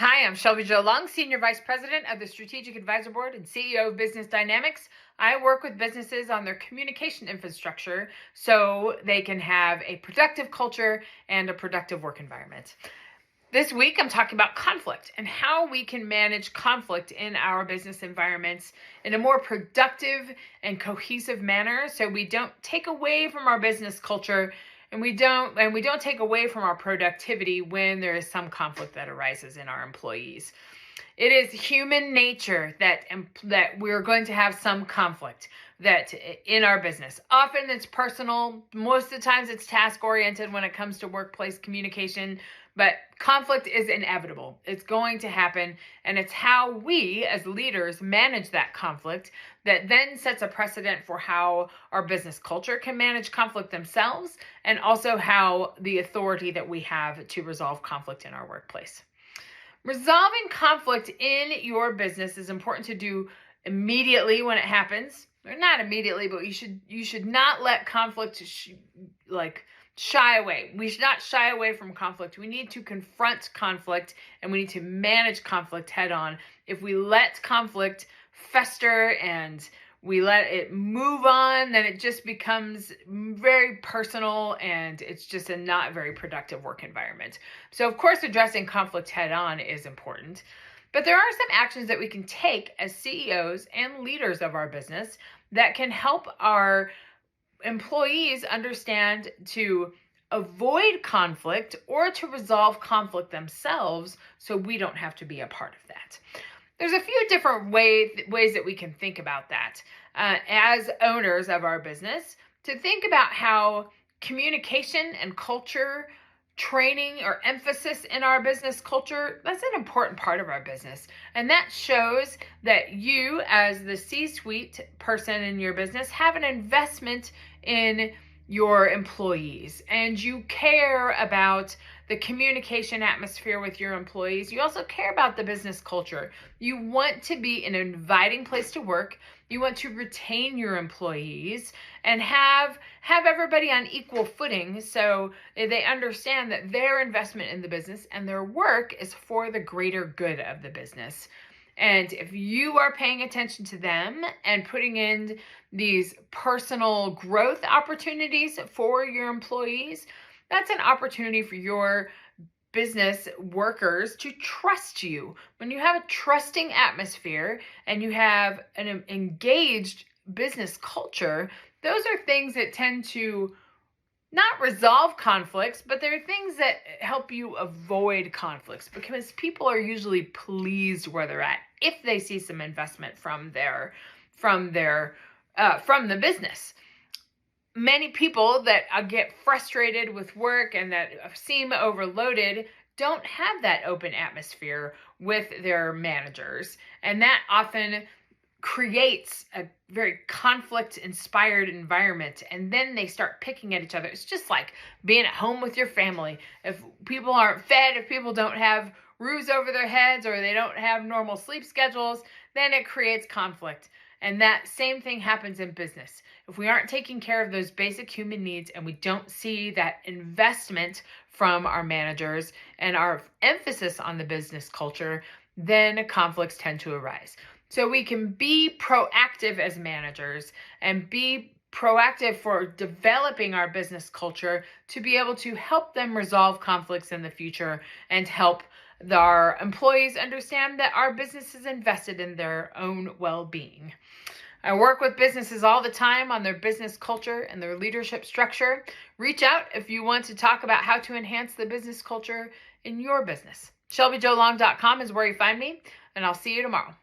Hi, I'm Shelby Long, Senior Vice President of the Strategic Advisor Board and CEO of Business Dynamics. I work with businesses on their communication infrastructure so they can have a productive culture and a productive work environment. This week, I'm talking about conflict and how we can manage conflict in our business environments in a more productive and cohesive manner so we don't take away from our business culture and we don't take away from our productivity when there is some conflict that arises in our employees. It is human nature that we're going to have some conflict that in our business. Often it's personal. Most of the times it's task oriented when it comes to workplace communication, but conflict is inevitable. It's going to happen, and it's how we as leaders manage that conflict that then sets a precedent for how our business culture can manage conflict themselves, and also how the authority that we have to resolve conflict in our workplace. Resolving conflict in your business is important to do immediately when it happens. Or not immediately, but you should not let conflict shy away. We should not shy away from conflict. We need to confront conflict, and we need to manage conflict head on. If we let conflict fester and we let it move on, then it just becomes very personal, and it's just a not very productive work environment. So of course, addressing conflict head on is important, but there are some actions that we can take as CEOs and leaders of our business that can help our employees understand to avoid conflict or to resolve conflict themselves so we don't have to be a part of that. There's a few different ways that we can think about that as owners of our business, to think about how communication and culture, training or emphasis in our business culture, that's an important part of our business. And that shows that you as the C-suite person in your business have an investment in your employees, and you care about the communication atmosphere with your employees. You also care about the business culture. You want to be an inviting place to work. You want to retain your employees and have everybody on equal footing so they understand that their investment in the business and their work is for the greater good of the business. And if you are paying attention to them and putting in these personal growth opportunities for your employees, that's an opportunity for your business workers to trust you. When you have a trusting atmosphere and you have an engaged business culture, those are things that tend to not resolve conflicts, but they're things that help you avoid conflicts, because people are usually pleased where they're at if they see some investment from the business. Many people that get frustrated with work and that seem overloaded don't have that open atmosphere with their managers, and that often creates a very conflict-inspired environment, and then they start picking at each other. It's just like being at home with your family. If people aren't fed, if people don't have roofs over their heads, or they don't have normal sleep schedules, then it creates conflict. And that same thing happens in business. If we aren't taking care of those basic human needs and we don't see that investment from our managers and our emphasis on the business culture, then conflicts tend to arise. So we can be proactive as managers and be proactive for developing our business culture to be able to help them resolve conflicts in the future and help our employees understand that our business is invested in their own well-being. I work with businesses all the time on their business culture and their leadership structure. Reach out if you want to talk about how to enhance the business culture in your business. ShelbyJoLong.com is where you find me, and I'll see you tomorrow.